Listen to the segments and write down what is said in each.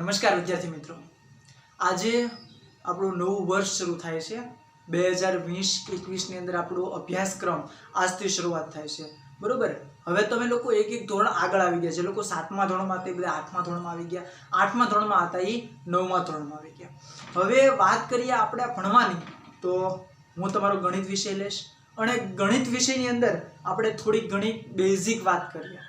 નમસ્કાર વિદ્યાર્થી મિત્રો, આજે આપણું નવું વર્ષ શરૂ થાય છે. 2020-21ની અંદર આપણો અભ્યાસક્રમ આજથી શરૂઆત થાય છે. બરોબર. હવે તમે લોકો એક એક ધોરણ આગળ આવી ગયા છે. લોકો 7મા ધોરણમાં હતા, બધા 8મા ધોરણમાં આવી ગયા. 8મા ધોરણમાં હતા એ 9મા ધોરણમાં આવી ગયા. હવે વાત કરીએ આપણે ભણવાની, તો હું તમારો ગણિત વિષય લઈશ અને ગણિત વિષયની અંદર આપણે થોડી ઘણી બેઝિક વાત કરીએ.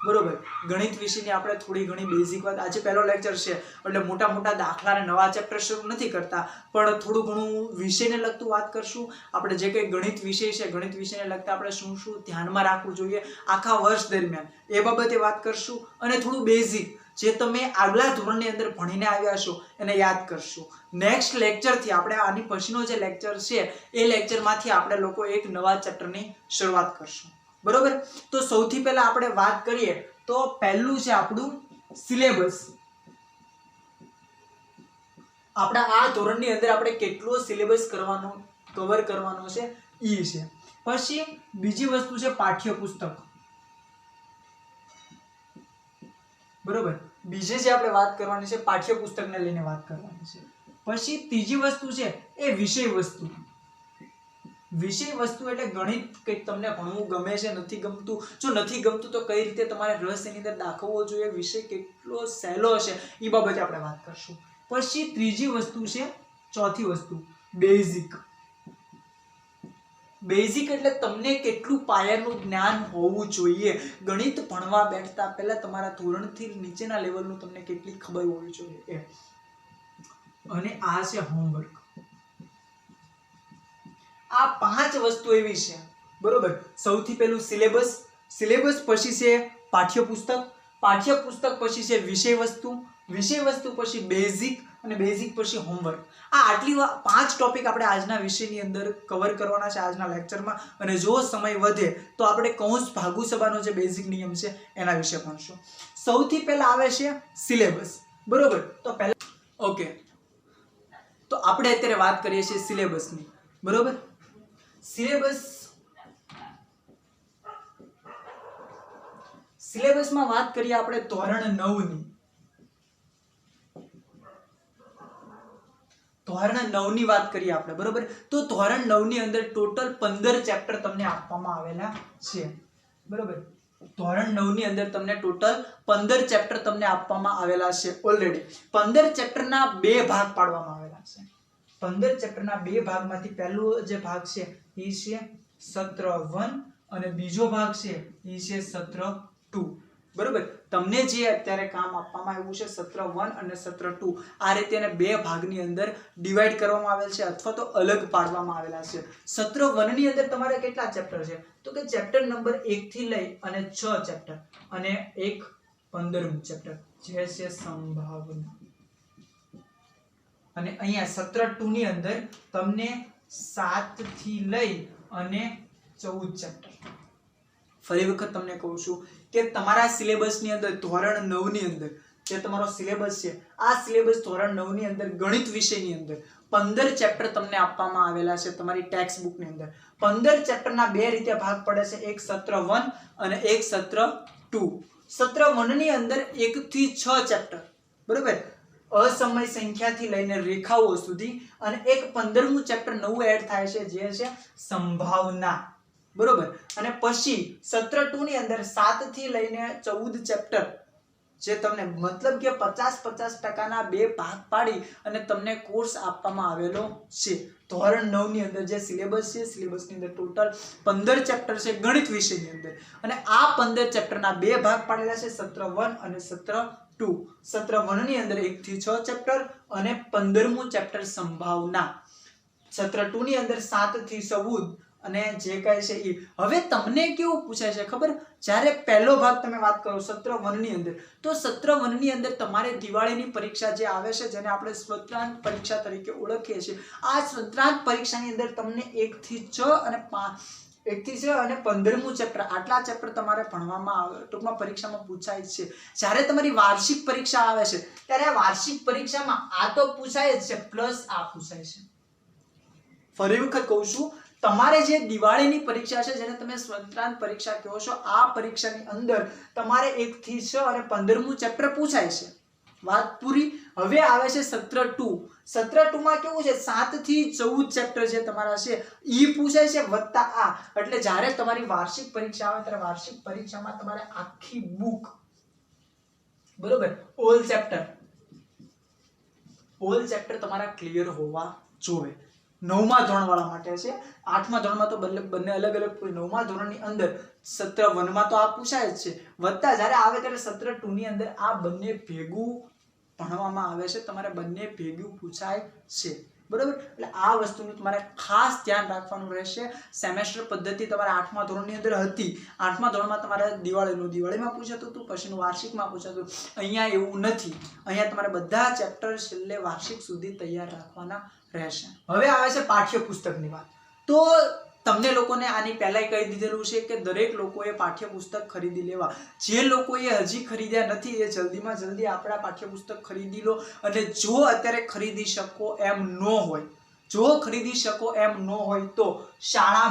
બરોબર. ગણિત વિષયની આપણે થોડી ઘણી બેઝિક વાત, આજે પહેલો લેક્ચર છે એટલે મોટા મોટા દાખલા અને નવા ચેપ્ટર શરૂ નથી કરતા, પણ થોડું ઘણું વિષયને લગતું વાત કરશું. આપણે જે કંઈ ગણિત વિષય છે, ગણિત વિષયને લગતા આપણે શું શું ધ્યાનમાં રાખવું જોઈએ આખા વર્ષ દરમિયાન એ બાબતે વાત કરશું. અને થોડું બેઝિક જે તમે આગલા ધોરણની અંદર ભણીને આવ્યા છો એને યાદ કરશું. નેક્સ્ટ લેક્ચરથી આપણે આની પછીનો જે લેક્ચર છે એ લેક્ચરમાંથી આપણે લોકો એક નવા ચેપ્ટરની શરૂઆત કરશું. બરોબર. તો સૌથી પહેલા આપણે વાત કરીએ તો પહેલું છે આપણું સિલેબસ. આપણા આ ધોરણની અંદર આપણે કેટલો સિલેબસ કરવાનો કવર કરવાનો છે ઈ છે. પછી બીજી વસ્તુ છે પાઠ્યપુસ્તક. બરોબર. બીજી જે આપણે વાત કરવાની છે પાઠ્યપુસ્તકને લઈને વાત કરવાની છે. પછી ત્રીજી વસ્તુ છે એ વિષય વસ્તુ. વિષય વસ્તુ એટલે ગણિત કંઈક તમને ભણવું ગમે છે, નથી ગમતું. જો નથી ગમતું તો કઈ રીતે તમારે રસ એની અંદર દાખવવો જોઈએ, વિષય કેટલો સહેલો હશે એ બાબતે આપણે વાત કરશું. પછી ત્રીજી વસ્તુ છે, ચોથી વસ્તુ બેઝિક. બેઝિક એટલે તમને કેટલું પાયાનું જ્ઞાન હોવું જોઈએ. ગણિત ભણવા બેઠતા પહેલા તમારા ધોરણથી નીચેના લેવલનું તમને કેટલી ખબર હોવી જોઈએ એ. અને આ છે હોમવર્ક. આ 5 વસ્તુ એવી છે. બરોબર. સૌથી પહેલું સિલેબસ, સિલેબસ પછી છે પાઠ્યપુસ્તક, પાઠ્યપુસ્તક પછી છે વિષય વસ્તુ, વિષય વસ્તુ પછી બેઝિક અને બેઝિક પછી હોમવર્ક. આ આટલી 5 ટોપિક આપણે આજના વિષયની અંદર કવર કરવાના છે આજના લેક્ચરમાં. અને જો સમય વધે તો આપણે કૌંસ ભાગુ સભાનો જે બેઝિક નિયમ છે એના વિશે ભણશું. સૌથી પહેલા આવે છે સિલેબસ. બરોબર. તો પહેલા ઓકે, તો આપણે અત્યારે વાત કરીએ છીએ સિલેબસની. બરોબર. સિલેબસ, સિલેબસમાં વાત કરીએ આપણે ધોરણ 9 ની. ધોરણ 9 ની વાત કરીએ આપણે. બરોબર. તો ધોરણ 9 ની અંદર ટોટલ 15 ચેપ્ટર તમને આપવામાં આવેલા છે. બરોબર. ધોરણ 9 ની અંદર તમને ટોટલ 15 ચેપ્ટર તમને આપવામાં આવેલા છે. ઓલરેડી 15 ચેપ્ટરના 2 ભાગ પાડવામાં આવેલા છે. 15 ચેપ્ટરના 2 ભાગમાંથી પહેલો જે ભાગ છે એ છે સત્ર 1 અને બીજો ભાગ છે એ છે સત્ર 2. બરોબર. તમને જે અત્યારે કામ આપવામાં આવ્યું છે સત્ર 1 અને સત્ર 2, આ રીતે એને 2 ભાગની અંદર ડિવાઈડ કરવામાં આવેલ છે અથવા તો અલગ પાડવામાં આવેલા છે. સત્ર 1 ની અંદર તમારે કેટલા ચેપ્ટર છે તો કે ચેપ્ટર નંબર 1 થી લઈ અને 6 ચેપ્ટર અને એક 15મું ચેપ્ટર જે છે સંભાવના. અને અહીંયા સત્ર 2 ની અંદર તમને 7 થી લઈ અને 14 ચેપ્ટર. ફરી વખત તમને કહું છું કે તમારા સિલેબસની અંદર ધોરણ 9 ની અંદર જે તમારો સિલેબસ છે, આ સિલેબસ ધોરણ 9 ની અંદર ગણિત વિષયની અંદર 15 ચેપ્ટર તમને આપવામાં આવેલા છે તમારી ટેક્સ્ટ બુકની અંદર. 15 ચેપ્ટરના 2 રીતે ભાગ પડે છે, એક સત્ર 1 અને એક સત્ર 2. સત્ર 1 ની અંદર 1 થી 6 ચેપ્ટર. બરોબર. અસમય સંખ્યાથી લઈને રેખાઓ સુધી અને એક 15મું ચેપ્ટર નવું એડ થાય છે જે છે સંભાવના. બરોબર. અને પછી સત્ર 2 ની અંદર 7 થી લઈને 14 ચેપ્ટર જે તમને મતલબ કે 50-50% 2 ભાગ પાડી અને તમને કોર્સ આપવામાં આવેલો છે. ધોરણ 9 ની અંદર જે સિલેબસ છે, સિલેબસની અંદર ટોટલ 15 ચેપ્ટર છે ગણિત વિષયની અંદર. અને આ 15 ચેપ્ટરના 2 ભાગ પાડેલા છે સત્ર 1 અને સત્ર 2. સત્ર 1 ની અંદર 1 થી 6 ચેપ્ટર અને 15મું ચેપ્ટર સંભાવના. સત્ર 2 ની અંદર 7 થી 14 અને જે કાંઈ છે એ. હવે તમને કેવું પૂછાય છે ખબર, જ્યારે પહેલો ભાગ તમે વાત કરો સત્ર 1 ની અંદર, તો સત્ર 1 ની અંદર તમારે દિવાળીની પરીક્ષા જે આવે છે જેને આપણે સ્વતંત્ર પરીક્ષા તરીકે ઓળખીએ છીએ, આ સ્વતંત્ર પરીક્ષાની અંદર તમને 1 થી 6 અને 15મું ચેપ્ટર, આટલા ચેપ્ટર તમારે ભણવામાં આવે, ટૂંકમાં પરીક્ષામાં પૂછાય છે. જ્યારે તમારી વાર્ષિક પરીક્ષા આવે છે ત્યારે આ વાર્ષિક પરીક્ષામાં આ તો પૂછાય જ છે પ્લસ આ પૂછાય છે. ફરી વખત કહું છું, તમારે જે દિવાળીની પરીક્ષા છે જેને તમે સ્વતંત્ર પરીક્ષા કહો છો, આ પરીક્ષાની અંદર તમારે 1 થી 6 અને 15મું ચેપ્ટર પૂછાય છે. વાત પૂરી। હવે આવે છે સત્ર 2। સત્ર 2 માં કેવું છે 7 થી 14 ચેપ્ટર જે તમારા છે ઈ પૂછાય છે વત્તા આ, એટલે જ્યારે તમારી વાર્ષિક પરીક્ષા આવે ત્યારે વાર્ષિક પરીક્ષામાં તમારે આખી બુક, બરોબર, ઓલ ચેપ્ટર તમારા ક્લિયર હોવા જોઈએ। 9મા ધોરણ વાળા માટે છે, 8મા ધોરણમાં તો બંને અલગ અલગ। 9મા ધોરણની અંદર સત્ર 1 માં તો આ પૂછાય જ છે, વત્તા જ્યારે આવે ત્યારે સત્ર 2 ની અંદર આ બંને ભેગું ભણવામાં આવે છે, તમારે બંને ભેગું પૂછાય છે, બરોબર। એટલે આ વસ્તુનું તમારે ખાસ ધ્યાન રાખવાનું રહેશે। સેમેસ્ટર પદ્ધતિ તમારે 8મા ધોરણની અંદર હતી, 8મા ધોરણમાં તમારે દિવાળીમાં પૂછાતું હતું, પછીનું વાર્ષિકમાં પૂછાતું, અહીંયા એવું નથી। અહીંયા તમારે બધા ચેપ્ટર છેલ્લે વાર્ષિક સુધી તૈયાર રાખવાના રહેશે। હવે આવે છે પાઠ્યપુસ્તકની વાત। તો તમને લોકોને આની પહેલા કહી દીધેલું છે કે દરેક લોકોએ પાઠ્યપુસ્તક ખરીદી લેવા। જે લોકોએ હજી ખરીદ્યા નથી એ જલ્દીમાં જલ્દી આપણા પાઠ્યપુસ્તક ખરીદી લો। અને જો અત્યારે ખરીદી શકો એમ ન હોય તો શાળા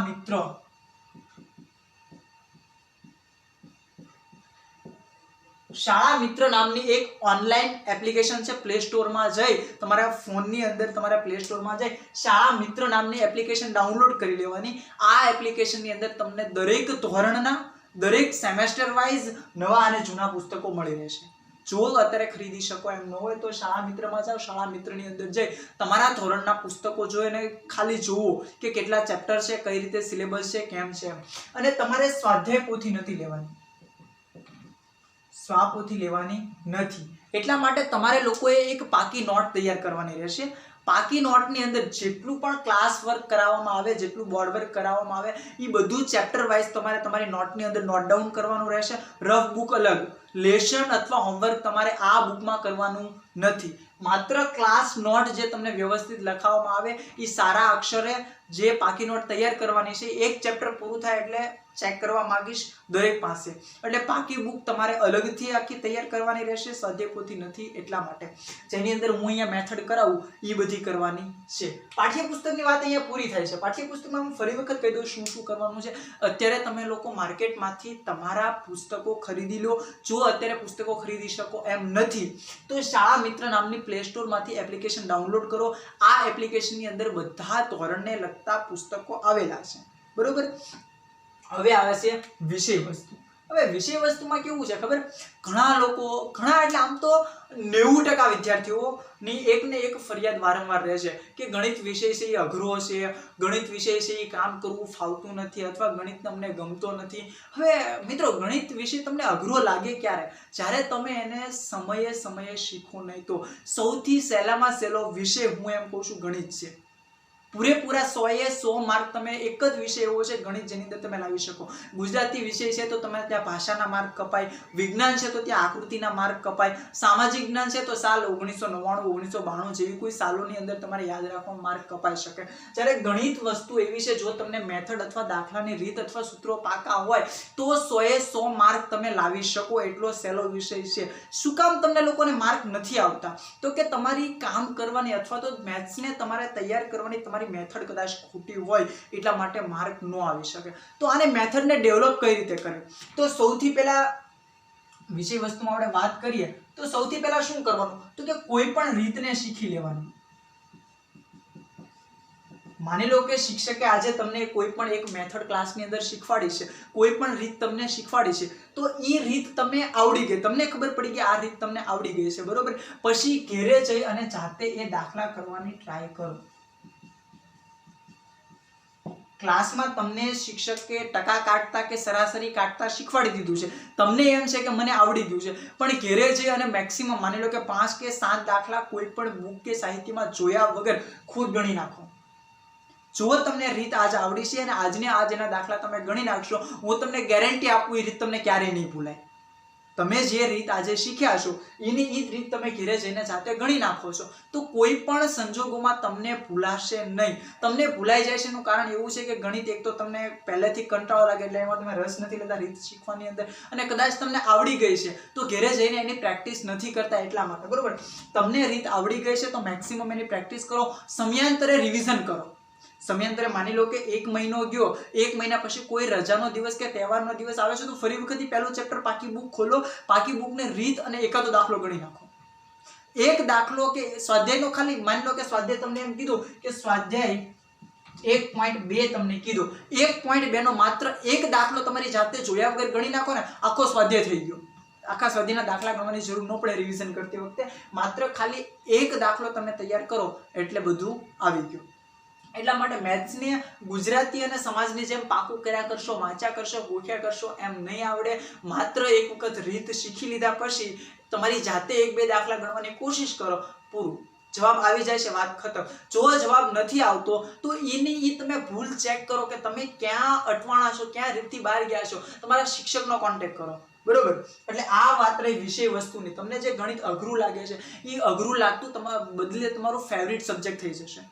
મિત્ર નામની એક ઓનલાઈન એપ્લિકેશન છે। પ્લે સ્ટોરમાં જઈ તમારા ફોનની અંદર તમારા પ્લે સ્ટોરમાં જઈ શાળા મિત્ર નામની એપ્લિકેશન ડાઉનલોડ કરી લેવાની। આ એપ્લિકેશનની અંદર તમને દરેક ધોરણના, દરેક સેમેસ્ટર વાઇઝ નવા અને જૂના પુસ્તકો મળી રહેશે। જો અત્યારે ખરીદી શકો એમ ન હોય તો શાળા મિત્રમાં જાઓ, શાળા મિત્રની અંદર જઈ તમારા ધોરણના પુસ્તકો જોઈને ખાલી જુઓ કે કેટલા ચેપ્ટર છે, કઈ રીતે સિલેબસ છે, કેમ છે। અને તમારે સ્વાધ્યાય પોથી નથી લેવાની, સ્વાપોથી લેવાની નથી। એટલા માટે તમારે લોકોએ એક પાકી નોટ તૈયાર કરવાની રહેશે। પાકી નોટની અંદર જેટલું પણ ક્લાસ વર્ક કરાવવામાં આવે, જેટલું બોર્ડ વર્ક કરાવવામાં આવે એ બધું ચેપ્ટર વાઇઝ તમારે તમારી નોટની અંદર નોટ ડાઉન કરવાનું રહેશે। રફ બુક અલગ, લેશન અથવા હોમવર્ક તમારે આ બુકમાં કરવાનું નથી। માત્ર ક્લાસ નોટ જે તમને વ્યવસ્થિત લખાવવામાં આવે એ સારા અક્ષરે જે પાકી નોટ તૈયાર કરવાની છે। એક ચેપ્ટર પૂરું થાય એટલે ચેક કરવા માંગીશ દરેક પાસે, એટલે પાકી બુક તમારે અલગથી આખી તૈયાર કરવાની રહેશે, સ્વાધ્યાય પોથી નથી એટલા માટે। જેની અંદર હું અહીંયા મેથડ કરાવું એ બધી કરવાની છે। પાઠ્યપુસ્તકની વાત અહીંયા પૂરી થાય છે। પાઠ્યપુસ્તકમાં હું ફરી વખત કહી દઉં શું શું કરવાનું છે। અત્યારે તમે લોકો માર્કેટમાંથી તમારા પુસ્તકો ખરીદી લો। જો અત્યારે પુસ્તકો ખરીદી શકો એમ નથી તો શાળા મિત્ર નામની પ્લે સ્ટોરમાંથી એપ્લિકેશન ડાઉનલોડ કરો। આ એપ્લિકેશનની અંદર બધા ધોરણને લગતા પુસ્તકો આવેલા છે, બરોબર। હવે આવે છે વિષય વસ્તુ। હવે વિષય વસ્તુમાં કેવું છે ખબર, ઘણા એટલે આમ તો 90% વિદ્યાર્થીઓની એક ને એક ફરિયાદ વારંવાર રહે છે કે ગણિત વિષય છે એ અઘરો છે, ગણિત વિષય છે એ કામ કરવું ફાવતું નથી, અથવા ગણિત તમને ગમતો નથી। હવે મિત્રો, ગણિત વિષય તમને અઘરો લાગે ક્યારે? જ્યારે તમે એને સમયે શીખો નહીં। તો સૌથી સહેલામાં સહેલો વિષય હું એમ કહું છું ગણિત છે। પૂરેપૂરા 100 માર્ક તમે એક જ વિષય એવો છે ગણિત જેની અંદર તમે લાવી શકો। ગુજરાતી વિષય છે તો તમે ત્યાં ભાષાના માર્ક કપાય, વિજ્ઞાન છે તો ત્યાં આકૃતિના માર્ક કપાય, સામાજિક જ્ઞાન છે તો સાલ 1999 1992 જેવી કોઈ સાલોની અંદર તમારે યાદ રાખવા માર્ક કપાઈ શકે। જ્યારે ગણિત વસ્તુ એવી છે જો તમને મેથડ અથવા દાખલાની રીત અથવા સૂત્રો પાકા હોય તો 100 માર્ક તમે લાવી શકો એટલો સહેલો વિષય છે। શું કામ તમને લોકોને માર્ક નથી આવતા? તો કે તમારી કામ કરવાની અથવા તો મેથ્સને તમારે તૈયાર કરવાની તમારી મેથડ કદાચ ખોટી હોય એટલા માટે માર્ક ન આવી શકે। તો આને મેથડને ડેવલપ કઈ રીતે કરે? તો સૌથી પહેલા વિષય વસ્તુમાં આપણે વાત કરીએ તો સૌથી પહેલા શું કરવાનું, તો કે કોઈ પણ રીતને શીખી લેવાની। માની લો કે શિક્ષકે આજે તમને કોઈ પણ એક મેથડ ક્લાસની અંદર શીખવાડી છે, કોઈ પણ રીત તમને શીખવાડી છે, તો એ રીત તમને આવડી ગઈ, તમને ખબર પડી કે આ રીત તમને આવડી ગઈ છે, બરોબર। પછી ઘરે જઈ અને જાતે એ દાખલા કરવાની ટ્રાય કરો। ક્લાસમાં તમને શિક્ષકે ટકા કાઢતા કે સરાસરી કાઢતા શીખવાડી દીધું છે, તમને એમ છે કે મને આવડી ગયું છે, પણ ઘરે જઈ અને મેક્સિમમ માની લો કે 5 કે 7 દાખલા કોઈ પણ બુક કે સાહિત્યમાં જોયા વગર ખુદ ગણી નાખો। જો તમને રીત આજ આવડી છે અને આજને આજ એના દાખલા તમે ગણી નાખશો, હું તમને ગેરંટી આપું એ રીત તમને ક્યારેય નહીં ભૂલાય। તમે જે રીત આજે શીખ્યા છો એની એ જ રીત તમે ઘરે જઈને જાતે ગણી નાખો છો તો કોઈ પણ સંજોગોમાં તમને ભૂલાશે નહીં। તમને ભૂલાઈ જાય છે એનું કારણ એવું છે કે ગણિત એક તો તમને પહેલેથી કંટાળો લાગે એટલે એમાં તમે રસ નથી લેતા રીત શીખવાની અંદર, અને કદાચ તમને આવડી ગઈ છે તો ઘરે જઈને એની પ્રેક્ટિસ નથી કરતા એટલા માટે, બરોબર। તમને રીત આવડી ગઈ છે તો મેક્સિમમ એની પ્રેક્ટિસ કરો, સમયાંતરે રિવિઝન કરો। સમયાંતરે માની લો કે 1 મહિનો ગયો, 1 મહિના પછી કોઈ રજાનો દિવસ કે તહેવારનો દિવસ આવે છે તો ફરી વખત પહેલું ચેપ્ટર પાકી બુક ખોલો, પાકી બુકને રીત અને એકાદો દાખલો ગણી નાખો। એક દાખલો કે સ્વાધ્યાયનો ખાલી માની લો કે સ્વાધ્યાય તમને એમ કીધું કે સ્વાધ્યાય 1.2 તમને કીધું, 1.2 નો માત્ર એક દાખલો તમારી જાતે જોયા વગર ગણી નાખો ને, આખો સ્વાધ્યાય થઈ ગયો. આખા સ્વાધ્યાયના દાખલા ગણવાની જરૂર ન પડે રિવિઝન કરતી વખતે, માત્ર ખાલી એક દાખલો તમે તૈયાર કરો એટલે બધું આવી ગયું. એટલા માટે મેથ્સને ગુજરાતી અને સમાજની જેમ પાકું કર્યા કરશો, વાંચ્યા કરશો, ગોખ્યા કરશો એમ નહીં આવડે. માત્ર એક વખત રીત શીખી લીધા પછી તમારી જાતે 1-2 દાખલા ગણવાની કોશિશ કરો, પૂરું. જવાબ આવી જાય છે, વાત ખતમ. જો જવાબ નથી આવતો તો એની તમે ભૂલ ચેક કરો કે તમે ક્યાં અટવાણા છો, ક્યાં રીતથી બહાર ગયા છો. તમારા શિક્ષકનો કોન્ટેક્ટ કરો, બરોબર. એટલે આ વાત રહી વિષય વસ્તુની. તમને જે ગણિત અઘરું લાગે છે એ અઘરું લાગતું તમારા બદલે તમારું ફેવરિટ સબ્જેક્ટ થઈ જશે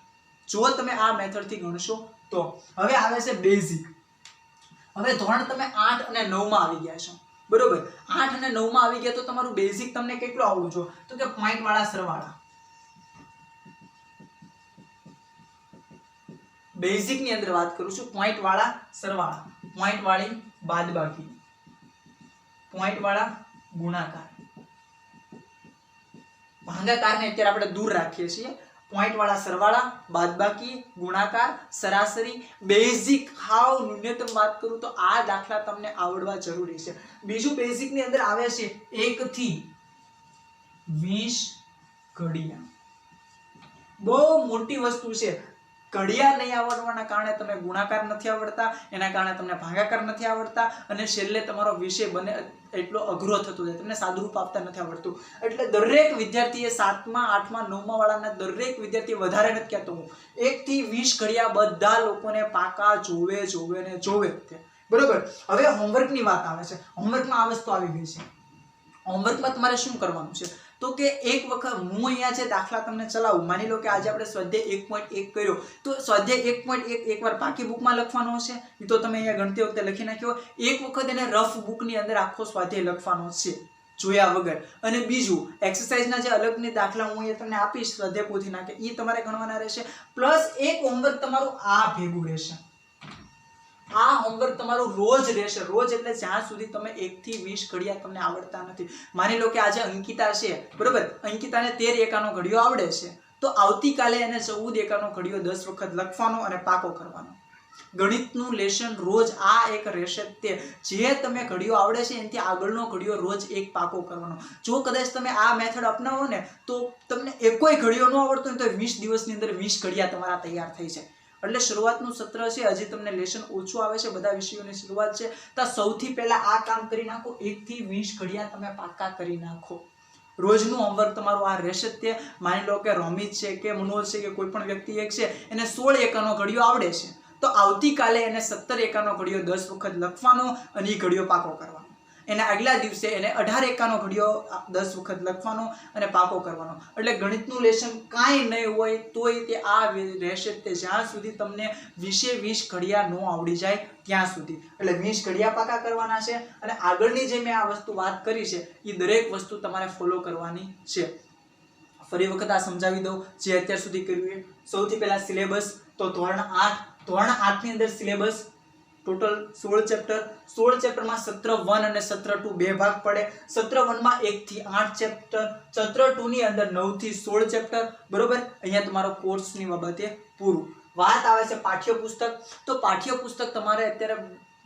જો તમે આ મેથડથી ગણશો તો. હવે આવે છે બેઝિક. હવે ધોરણ તમે 8 અને 9 માં આવી ગયા છો, બરોબર. 8 અને 9 માં આવી ગયા તો તમારું બેઝિક તમને કેટલું આવડું છો તો કે પોઈન્ટ વાળા સરવાળા. બેઝિક ની અંદર વાત કરું છું, પોઈન્ટ વાળા સરવાળા, પોઈન્ટ વાળી બાદબાકી, પોઈન્ટ વાળા ગુણાકાર, ભાગાકારને અત્યારે આપણે દૂર રાખીએ છીએ. પોઈન્ટ વાળા સરવાળા, બાદબાકી, ગુણાકાર, સરાસરી, બેઝિક. હાવ ન્યૂનતમ વાત કરું તો આ દાખલા તમને આવડવા જરૂરી છે. બીજું બેઝિક ની અંદર આવે છે 1 થી 20 ઘડિયા. બહુ મોટી વસ્તુ છે. ઘડિયા નહીં આવડવાના કારણે તમે ગુણાકાર નથી આવડતા, એના કારણે તમને ભાગાકાર નથી આવડતા, અને છેલ્લે તમારો વિષય બને એટલો અઘરો થતો જાય, તમને સાદુરૂપ આપતા નથી આવડતું. એટલે દરેક વિદ્યાર્થીએ 7મા 8મા 9મા વાળાના દરેક વિદ્યાર્થી વધારે નથી કહેતો હું, 1 થી 20 ઘડિયા બધા લોકોને પાકા જોવે ને જોવે જ. બરોબર. હવે હોમવર્કની વાત આવે છે. હોમવર્કમાં આ વસ્તુ આવી ગઈ છે. હોમવર્કમાં તમારે શું કરવાનું છે તો કે એક વખત હું અહીંયા જે દાખલા તમને ચલાવું, માની લો કે આજે આપણે સ્વાધ્યાય 1.1 કર્યો તો સ્વાધ્યાય 1.1 એકવાર પાકી બુકમાં લખવાનો હશે, એ તો તમે અહીંયા ગણતી વખતે લખી નાખ્યો. એક વખત એને રફ બુકની અંદર આખો સ્વાધ્યાય લખવાનો છે જોયા વગર. અને બીજું એક્સરસાઇઝના જે અલગની દાખલા હું અહીંયા તમને આપીશ સ્વાધ્યાય પોથી નાખે એ તમારે ગણવાના રહેશે. પ્લસ એક હોમવર્ક તમારું આ ભેગું રહેશે. આ હોમવર્ક તમારું રોજ રહેશે. રોજ એટલે જ્યાં સુધી તમે 1 થી 20 ઘડિયા તમને આવડતા નથી. માની લો કે આજે અંકિતા છે, બરોબર. અંકિતાને 13 એકાનો ઘડિયો આવડે છે તો આવતીકાલે એને 14 એકાનો ઘડિયો 10 વખત લખવાનો અને પાકો કરવાનો. ગણિતનું લેશન રોજ આ એક રહેશે તે. જે તમે ઘડિયો આવડે છે એનાથી આગળનો ઘડિયો રોજ એક પાકો કરવાનો. જો કદાચ તમે આ મેથડ અપનાવો ને તો તમને એકોય ઘડિયો ન આવડતો હોય તો 20 દિવસની અંદર 20 ઘડિયા તમારા તૈયાર થઈ જાય. એટલે શરૂઆતનું સત્ર છે, હજી તમને લેશન ઓછું આવે છે, બધા વિષયોની શરૂઆત છે, તો સૌથી પહેલા આ કામ કરી નાખો. 1 થી 20 ઘડિયા તમે પાકા કરી નાખો. રોજનું હોમવર્ક તમારું આ રહેશે જ તે. માની લો કે રોમિત છે કે મનોજ છે કે કોઈ પણ વ્યક્તિ એક છે એને 16 એકાનો ઘડિયો આવડે છે તો આવતીકાલે એને 17 એકાનો ઘડિયો 10 વખત લખવાનો અને એ ઘડિયો પાકો કરવાનો. એના આગલા દિવસે એને 18 એકાનો ઘડિયો 10 વખત લખવાનો અને પાકો કરવાનો. એટલે ગણિતનું લેશન કાંઈ નહીં હોય તોય તે આ રહેશે તે જ્યાં સુધી તમને 20 ઘડિયા ન આવડી જાય ત્યાં સુધી. એટલે 20 ઘડિયા પાકા કરવાના છે. અને આગળની જે મેં આ વસ્તુ વાત કરી છે એ દરેક વસ્તુ તમારે ફોલો કરવાની છે. ફરી વખત આ સમજાવી દઉં જે અત્યાર સુધી કર્યું એ. સૌથી પહેલા સિલેબસ તો ધોરણ 8 ની અંદર સિલેબસ ટોટલ 16 ચેપ્ટર. 16 ચેપ્ટરમાં સત્ર 1 અને સત્ર 2 બે ભાગ પડે. સત્ર 1 માં 1 થી 8 ચેપ્ટર, સત્ર 2 ની અંદર 9 થી 16 ચેપ્ટર, બરોબર. અહીંયા તમારો કોર્સની બાબતે પૂરું. વાત આવે છે પાઠ્યપુસ્તક. તો પાઠ્યપુસ્તક તમારે અત્યારે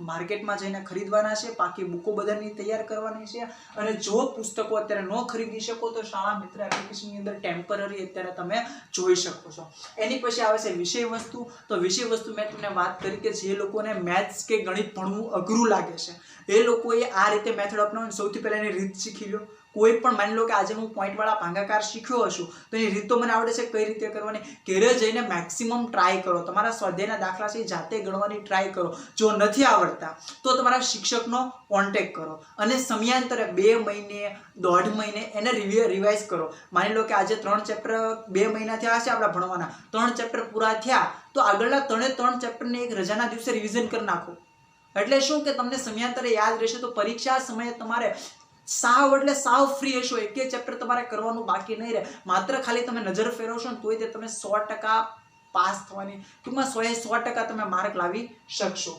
માર્કેટમાં જઈને ખરીદવાના છે, પાકી બુકો બધાની તૈયાર કરવાની છે. અને જો પુસ્તકો અત્યારે ન ખરીદી શકો તો શાળા મિત્ર એપ્લિકેશનની અંદર ટેમ્પરરી અત્યારે તમે જોઈ શકો છો. એની પછી આવે છે વિષય વસ્તુ. તો વિષય વસ્તુ મેં તમને વાત કરી કે જે લોકોને મેથ્સ કે ગણિત ભણવું અઘરું લાગે છે એ લોકોએ આ રીતે મેથડ અપનાવવાની. સૌથી પહેલા એની રીત શીખી લો. કોઈ પણ માની લો કે આજે હું પોઈન્ટ વાળા ભાગાકાર શીખ્યો હશું તો એની રીત તો મને આવડે છે કઈ રીતે કરવાની. ઘરે જઈને મેક્સિમમ ટ્રાય કરો. તમારા સ્વાધ્યાયના દાખલા છે જાતે ગણવાની ટ્રાય કરો. જો નથી આવડતા તો તમારા શિક્ષકનો કોન્ટેક્ટ કરો અને સમયાંતરે 2 મહિને 1.5 મહિને એને રિવાઇઝ કરો. માની લો કે આજે 3 ચેપ્ટર 2 મહિના થયા હશે આપણા ભણવાના, 3 ચેપ્ટર પૂરા થયા તો આગળના 3 ચેપ્ટરને એક રજાના દિવસે રિવિઝન કરી નાખો. એટલે શું કે તમને સમયાંતરે યાદ રહેશે. તો પરીક્ષા સમયે તમારે સાવ એટલે સાવ ફ્રી હશો. એક ચેપ્ટર તમારે કરવાનું બાકી નહીં રહે. માત્ર ખાલી તમે નજર ફેરવશો ને તોય તે તમે 100% પાસ થવાની, ટૂંકમાં 100% તમે માર્ક લાવી શકશો.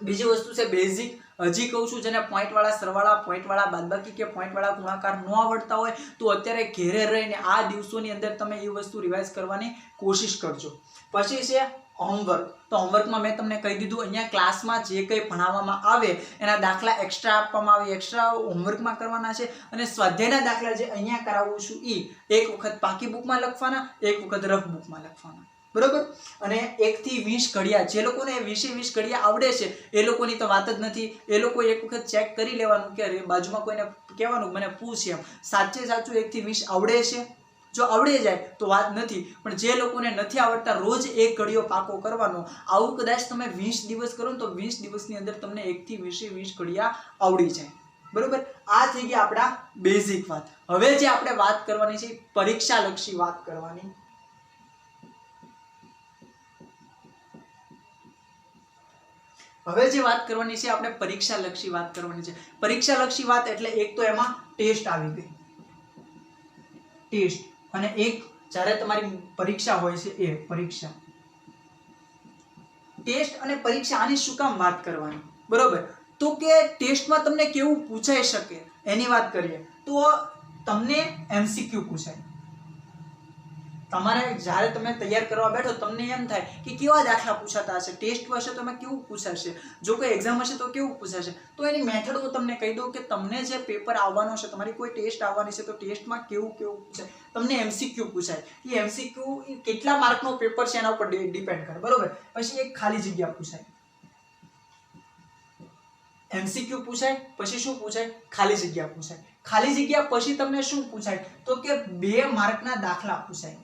બીજી વસ્તુ છે બેઝિક. હજી કહું છું જેને પોઈન્ટવાળા સરવાળા, પોઈન્ટવાળા બાદબાકી કે પોઈન્ટવાળા ગુણાકાર ન આવડતા હોય તો અત્યારે ઘેરે રહીને આ દિવસોની અંદર તમે એ વસ્તુ રિવાઇઝ કરવાની કોશિશ કરજો. પછી છે હોમવર્ક. તો હોમવર્કમાં મેં તમને કહી દીધું, અહીંયા ક્લાસમાં જે કંઈ ભણાવવામાં આવે એના દાખલા એક્સ્ટ્રા આપવામાં આવે, એક્સ્ટ્રા હોમવર્કમાં કરવાના છે. અને સ્વાધ્યાયના દાખલા જે અહીંયા કરાવું છું એ એક વખત પાકી બુકમાં લખવાના, એક વખત રફ બુકમાં લખવાના, બરોબર. અને 1 થી 20 ઘડિયા, જે લોકોને 20 ઘડિયા આવડે છે એ લોકોની તો વાત જ નથી. એ લોકો એક વખત ચેક કરી લેવાનું કે બાજુમાં કોઈને કહેવાનું મને પૂછ એમ સાચે સાચું 1 થી 20 આવડે છે. જો આવડી જાય તો વાત નથી, પણ જે લોકોને નથી આવડતા રોજ 1 ઘડિયો પાકો કરવાનો. આવું કદાચ તમે 20 દિવસ કરો ને તો 20 દિવસની અંદર તમને 1 થી 20 ઘડિયા આવડી જાય, બરોબર. આ થઈ ગયા આપણા બેઝિક વાત. હવે જે આપણે વાત કરવાની છે પરીક્ષા લક્ષી વાત કરવાની. હવે જે વાત કરવાની છે આપણે પરીક્ષા લક્ષી વાત કરવાની છે. પરીક્ષા લક્ષી વાત એટલે એક તો એમાં ટેસ્ટ આવી ગઈ, ટેસ્ટ, અને એક જ્યારે તમારી પરીક્ષા હોય છે એ પરીક્ષા. ટેસ્ટ અને પરીક્ષા આની શું કામ વાત કરવાની, બરોબર. તો કે ટેસ્ટમાં તમને કેવું પૂછાઈ શકે એની વાત કરીએ તો તમને MCQ પૂછાય. તમારે જ્યારે તમે તૈયાર કરવા બેઠો તમને એમ થાય કે કેવા દાખલા પૂછાતા હશે, ટેસ્ટ હશે તો એમાં કેવું પૂછાશે, જો કોઈ એક્ઝામ હશે તો કેવું પૂછાશે. તો એની મેથડ હું તમને કહી દઉં કે તમને જે પેપર આવવાનો છે, તમારી કોઈ ટેસ્ટ આવવાની છે તો ટેસ્ટમાં કેવું પૂછાય. તમને MCQ પૂછાય. એ MCQ કેટલા માર્કનો પેપર છે એના ઉપર ડિપેન્ડ કરે, બરોબર. પછી એક ખાલી જગ્યા પૂછાય, MCQ પૂછાય. પછી શું પૂછાય? ખાલી જગ્યા પૂછાય. ખાલી જગ્યા પછી તમને શું પૂછાય તો કે 2 માર્કના દાખલા પૂછાય.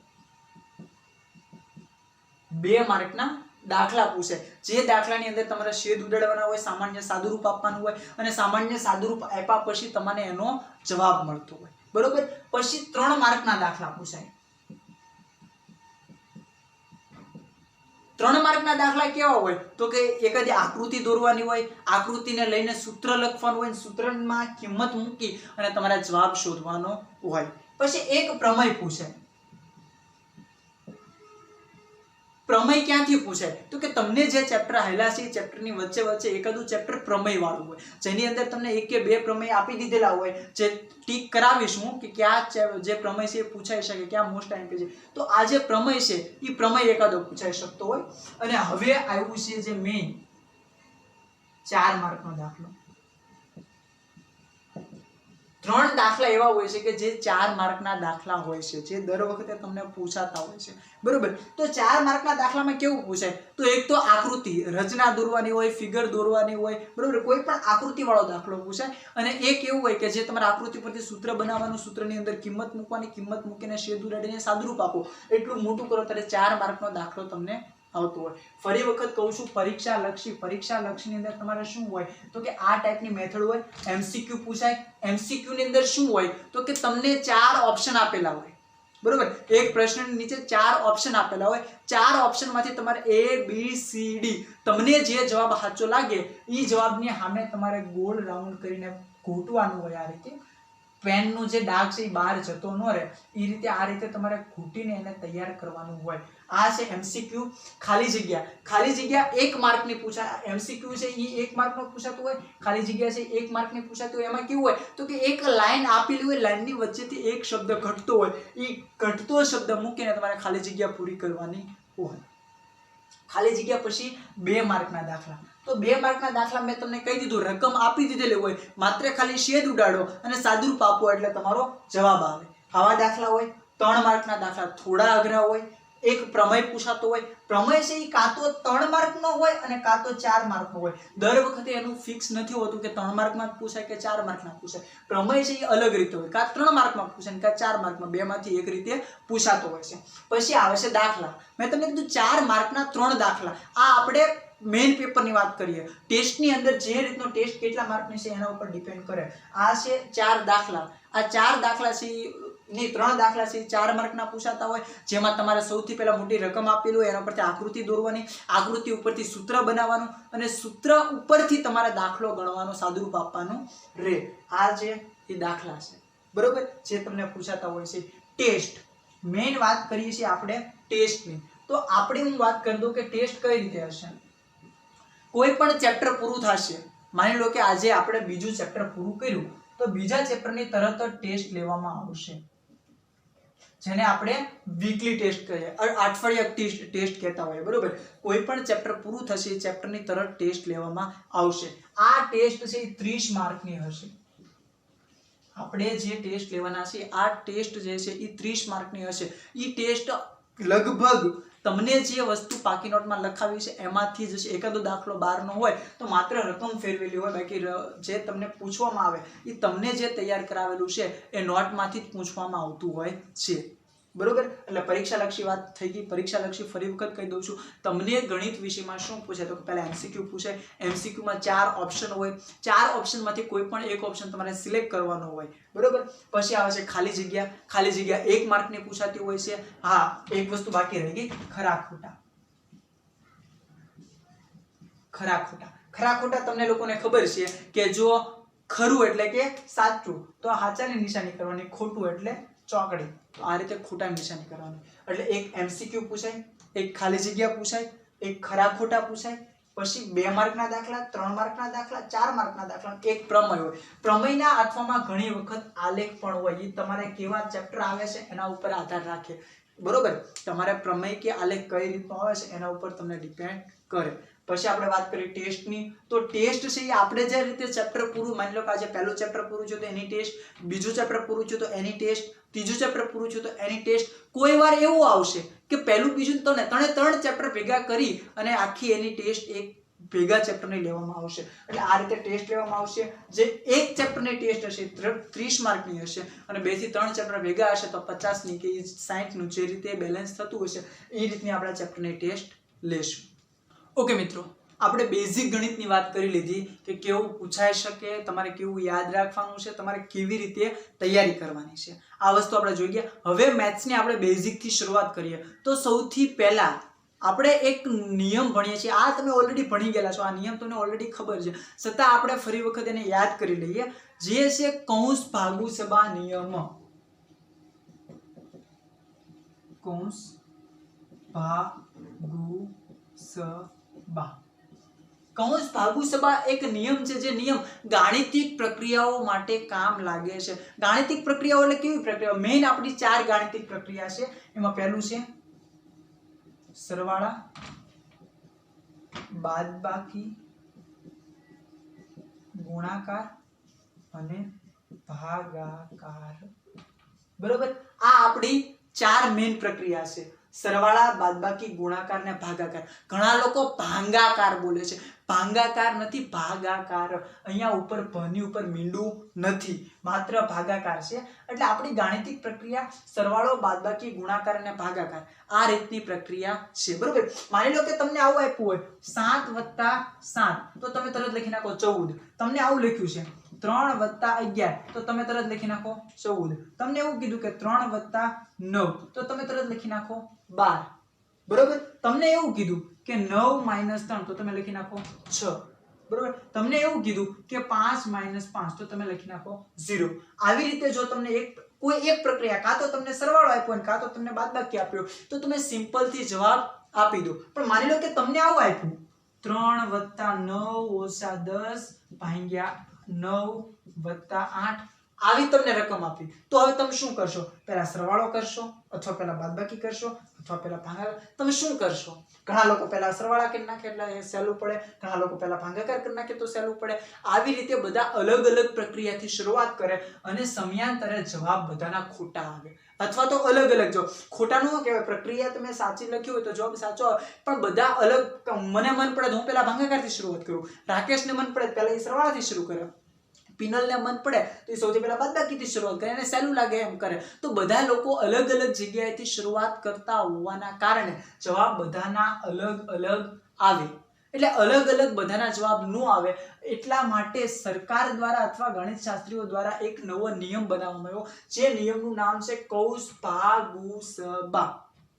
2 માર્કના દાખલા પૂછાય. જે દાખલાની અંદર તમારે છેદ ઉડાડવાના હોય, સામાન્ય સાદુરૂપ આપવાનું હોય, અને સામાન્ય સાદુરૂપ આપ્યા પછી તમને એનો જવાબ મળતો હોય, બરોબર. પછી 3 માર્કના દાખલા પૂછાય. 3 માર્કના દાખલા કેવા હોય તો કે એકાદી આકૃતિ દોરવાની હોય, આકૃતિને લઈને સૂત્ર લખવાનું હોય, સૂત્રમાં કિંમત મૂકી અને તમારે જવાબ શોધવાનો હોય. પછી એક પ્રમેય પૂછાય. પ્રમેય ક્યાંથી પૂછાય તો કે તમને જે ચેપ્ટર આવેલા છે એ ચેપ્ટરની વચ્ચે વચ્ચે એકાદું ચેપ્ટર પ્રમેય વાળું હોય, જેની અંદર તમને 1 કે 2 પ્રમેય આપી દીધેલા હોય, જે ટીક કરાવીશું કે ક્યાં જે પ્રમેય છે એ પૂછાઈ શકે, ક્યાં મોસ્ટ ટાઈમ છે. તો આ જે પ્રમેય છે એ પ્રમેય એકાદો પૂછાઈ શકતો હોય. અને હવે આવ્યું છે જે મેઇન 4 માર્કનો દાખલો. 3 દાખલા એવા હોય છે કે જે 4 માર્કના દાખલા હોય છે, જે દર વખતે તમને પૂછાતા હોય છે, બરોબર. તો 4 માર્કના દાખલામાં કેવું પૂછાય તો એક તો આકૃતિ, રચના દોરવાની હોય, ફિગર દોરવાની હોય, બરોબર. કોઈ પણ આકૃતિ વાળો દાખલો પૂછાય. અને એક એવું હોય કે જે તમારે આકૃતિ પરથી સૂત્ર બનાવવાનું, સૂત્રની અંદર કિંમત મૂકવાની, કિંમત મૂકીને છેદ ઉડાડીને સાદુરૂપ આપો, એટલું મોટું કરો ત્યારે 4 માર્કનો દાખલો તમને આવતો હોય. ફરી વખત કહું છું પરીક્ષા લક્ષી. પરીક્ષા લક્ષીની અંદર તમારે શું હોય તો કે આ ટાઈપની મેથડ હોય. MCQ પૂછાય. MCQ ની અંદર શું હોય તો કે તમને 4 ઓપ્શન આપેલા હોય, બરોબર. એક પ્રશ્નની નીચે 4 ઓપ્શન આપેલા હોય. 4 ઓપ્શનમાંથી તમારે A B C D તમને જે જવાબ સાચો લાગે એ જવાબની સામે તમારે ગોળ રાઉન્ડ કરીને ઘૂંટવાનું હોય. આ રીતે પેનનો જે ડાઘ છે એ બહાર જતો ન રહે એ રીતે આ રીતે તમારે ઘૂંટીને એને તૈયાર કરવાનું હોય. આ છે MCQ. ખાલી જગ્યા. ખાલી જગ્યા 1 માર્કની પૂછાય. MCQ છે એ 1 માર્કનો પૂછાતું હોય, ખાલી જગ્યા છે 1 માર્કની પૂછાતું હોય. એમાં કેવું હોય તો કે એક લાઈન આપેલી હોય, લાઈનની વચ્ચેથી એક શબ્દ ઘટતો હોય, એ ઘટતો શબ્દ મૂકીને તમારે ખાલી જગ્યા પૂરી કરવાની હોય. ખાલી જગ્યા પછી 2 માર્કના દાખલા. તો 2 માર્કના દાખલા મેં તમને કહી દીધું, રકમ આપી દીધેલી હોય, માત્ર ખાલી છેદ ઉડાડો અને સાદુરૂપ આપો એટલે તમારો જવાબ આવે. આવા દાખલા હોય. 3 માર્કના દાખલા થોડા અઘરા હોય. એક પ્રમેય પૂછાતો હોય. પ્રમેય છે એ કાં તો 3 માર્કનો હોય અને કાં તો 4 માર્કનો હોય. દર વખતે એનું ફિક્સ નથી હોતું કે 3 માર્કમાં પૂછાય કે 4 માર્કમાં પૂછાય. પ્રમેય છે એ અલગ રીતે હોય, કાં 3 માર્કમાં પૂછાય કાં 4 માર્કમાં, બેમાંથી એક રીતે પૂછાતો હોય છે. પછી આવે છે દાખલા. મેં તમને કીધું 4 માર્કના 3 દાખલા. આ આપણે મેઇન પેપરની વાત કરીએ. ટેસ્ટની અંદર જે રીતનો ટેસ્ટ કેટલા માર્કની છે એના ઉપર ડિપેન્ડ કરે. આ છે 4 દાખલા. આ 4 દાખલા છે ની 3 દાખલા છે 4 માર્કના પૂછાતા હોય, જેમાં તમારે સૌથી પહેલા મોટી રકમ આપેલી હોય, એના પરથી આકૃતિ દોરવાની, આકૃતિ ઉપરથી સૂત્ર બનાવવાનું અને સૂત્ર ઉપરથી તમારે દાખલો ગણવાનો, સાદુરૂપ આપવાનું રે. આ જે એ દાખલા છે, બરોબર, જે તમને પૂછાતા હોય છે. ટેસ્ટ મેઇન વાત કરીએ છીએ આપણે ટેસ્ટની. તો આપણે હું વાત કરી દઉં કે ટેસ્ટ કઈ રીતે હશે. કોઈ પણ ચેપ્ટર પૂરું થશે, માની લો કે આજે આપણે બીજું ચેપ્ટર પૂરું કર્યું તો બીજા ચેપ્ટરની તરત જ ટેસ્ટ લેવામાં આવશે, જેને આપણે વીકલી ટેસ્ટ કહીએ, અઠવાડિયા ટેસ્ટ કહેતા હોઈએ, બરોબર. કોઈ પણ ચેપ્ટર પૂરું થશે ચેપ્ટરની તરત ટેસ્ટ લેવામાં આવશે. આ ટેસ્ટ છે એ 30 માર્કની હશે. આપણે જે ટેસ્ટ લેવાના છે આ ટેસ્ટ જે છે એ 30 માર્કની હશે. એ ટેસ્ટ લગભગ તમને જે વસ્તુ પાકી નોટમાં લખાવી છે એમાંથી જ છે. એકાદો દાખલો બહારનો હોય તો માત્ર રકમ ફેરવેલી હોય, બાકી જે તમને પૂછવામાં આવે એ તમને જે તૈયાર કરાવેલું છે એ નોટમાંથી જ પૂછવામાં આવતું હોય છે, બરોબર. એટલે પરીક્ષાલક્ષી વાત થઈ ગઈ. પરીક્ષાલક્ષી ફરી વખત કહી દઉં છું, તમને ગણિત વિષયમાં શું પૂછે તો પહેલા એમસીક્યુ પૂછે. એમસીક્યુમાં 4 ઓપ્શન હોય, 4 ઓપ્શનમાંથી કોઈ પણ એક ઓપ્શન તમારે સિલેક્ટ કરવાનો હોય, બરોબર. પછી આવે છે ખાલી જગ્યા. ખાલી જગ્યા 1 માર્કની પૂછાતી હોય છે. હા, એક વસ્તુ બાકી રહી ગઈ, ખરા ખોટા. ખરા ખોટા, ખરા ખોટા તમને લોકોને ખબર છે કે જો ખરું એટલે કે સાચું તો હાચાની નિશાની કરવાની, ખોટું એટલે ચોકડી. તો આ રીતે ખોટાની નિશાની કરવાની. એટલે એક એમસીક્યુ પૂછાય, એક ખાલી જગ્યા પૂછાય, એક ખરા ખોટા પૂછાય, પછી 2 માર્કના દાખલા, 3 માર્કના દાખલા, 4 માર્કના દાખલા, એક પ્રમેય હોય. પ્રમેયના અર્થમાં ઘણી વખત આલેખ પણ હોય. એ તમારે કેવા ચેપ્ટર આવે છે એના ઉપર આધાર રાખે, બરોબર. તમારે પ્રમેય કે આલેખ કઈ રીતનો આવે છે એના ઉપર તમને ડિપેન્ડ કરે. પછી આપણે વાત કરીએ ટેસ્ટની. તો ટેસ્ટ છે એ આપણે જે રીતે ચેપ્ટર પૂરું, માની લો કે આજે પહેલું ચેપ્ટર પૂરું છે તો એની ટેસ્ટ, બીજું ચેપ્ટર પૂરું છે તો એની ટેસ્ટ, ત્રીજું ચેપ્ટર પૂરું છે તો એની ટેસ્ટ. કોઈ વાર એવું આવશે કે પહેલું બીજું ત્રણ ચેપ્ટર ભેગા કરી અને આખી એની ટેસ્ટ એક ભેગા ચેપ્ટરની લેવામાં આવશે. એટલે આ રીતે ટેસ્ટ લેવામાં આવશે. જે એક ચેપ્ટરની ટેસ્ટ હશે 30 માર્કની હશે અને 2 થી 3 ચેપ્ટર ભેગા હશે તો 50ની કે 60નું, જે રીતે બેલેન્સ થતું હશે એ રીતની આપણે ચેપ્ટરની ટેસ્ટ લેશું. ઓકે મિત્રો, આપણે બેઝિક ગણિતની વાત કરી લીધી કે કેવું પૂછાઈ શકે, તમારે કેવું યાદ રાખવાનું છે, તમારે કેવી રીતે તૈયારી કરવાની છે. આ વસ્તુ આપણે જોઈ ગયા. હવે મેથ્સની આપણે બેઝિકથી શરૂઆત કરીએ. તો સૌથી પહેલા આપણે એક નિયમ ભણીએ છીએ. આ તમે ઓલરેડી ભણી ગયેલા છો, આ નિયમ તમને ઓલરેડી ખબર છે, છતાં આપણે ફરી વખત એને યાદ કરી લઈએ. જે છે કૌંસ ભાગુ સબા નિયમ. કૌંસ ભાગુ સબા. કૌંસ ભાગુ સબા એક નિયમ છે, જે નિયમ ગાણિતિક પ્રક્રિયાઓ માટે કામ લાગે છે. ગાણિતિક પ્રક્રિયાઓ એટલે કેવી પ્રક્રિયાઓ? મેઇન આપણી 4 ગાણિતિક પ્રક્રિયા છે. એમાં પહેલું છે સરવાળા, બાદબાકી, ગુણાકાર અને ભાગાકાર, બરોબર. આ આપણી 4 મેઇન પ્રક્રિયા છે. સરવાળા, બાદબાકી, ગુણાકાર ને ભાગાકાર. ઘણા લોકો ભાંગાકાર બોલે છે. ભાંગાકાર નથી, ભાગાકાર. અહીંયા ઉપર ભની ઉપર મીંડું નથી, માત્ર ભાગાકાર છે. એટલે આપણી ગાણિતિક પ્રક્રિયા સરવાળો, બાદબાકી, ગુણાકાર અને ભાગાકાર આ રીતની પ્રક્રિયા છે, બરોબર. માની લો કે તમને આવું આપ્યું હોય 7 + 7 તો તમે તરત લખી નાખો 14. તમને આવું લખ્યું છે 3 + 11 તો તમે તરત લખી નાખો 14. તમને એવું કીધું કે 3 + 9 તો તમે તરત લખી નાખો 12, બરોબર. તમને એવું કીધું કે 9 - 3 તો તમે લખી નાખો 6, બરોબર. તમને એવું કીધું કે 5 - 5 તો તમે લખી નાખો 0. આવી રીતે જો તમને કોઈ એક પ્રક્રિયા, કાં તો તમને સરવાળો આપ્યો અને કાં તો તમને બાદબાકી આપ્યો, તો તમે સિમ્પલ થી જવાબ આપી દો. પણ માની લો કે તમને આવું આપ્યું 3 + 9 - 10 / 9 + 8 આવી તમને રકમ આપી. તો હવે તમે શું કરશો? પહેલા સરવાળો કરશો અથવા પહેલા બાદબાકી કરશો અથવા પહેલા ભાગાકાર? તમે શું કરશો? ઘણા લોકો પહેલા સરવાળા કરી નાખે એટલે સહેલું પડે, ઘણા લોકો પહેલા ભાગાકાર કરી નાખે તો સહેલું પડે. આવી રીતે બધા અલગ અલગ પ્રક્રિયાથી શરૂઆત કરે અને સમયાંતરે જવાબ બધાના ખોટા આવે અથવા તો અલગ અલગ. જો ખોટા નો કહેવાય, પ્રક્રિયા તમે સાચી લખી હોય તો જવાબ સાચો આવે, પણ બધા અલગ. મને મન પડે તો હું પહેલા ભાગાકારથી શરૂઆત કરું, રાકેશને મન પડે પહેલા એ સરવાળાથી શરૂ કરે, પિનલને મન પડે તો એ સૌથી પહેલા બાદબાકીથી શરૂઆત કરે, એને સહેલું લાગે એમ કરે. તો બધા લોકો અલગ અલગ જગ્યાએથી શરૂઆત કરતા હોવાના કારણે જવાબ બધાના અલગ અલગ આવે. એટલે અલગ અલગ બધાના જવાબ ન આવે એટલા માટે સરકાર દ્વારા અથવા ગણિત શાસ્ત્રીઓ દ્વારા એક નવો નિયમ બનાવવામાં આવ્યો, જે નિયમનું નામ છે કૌંસ ભાગુ સબા.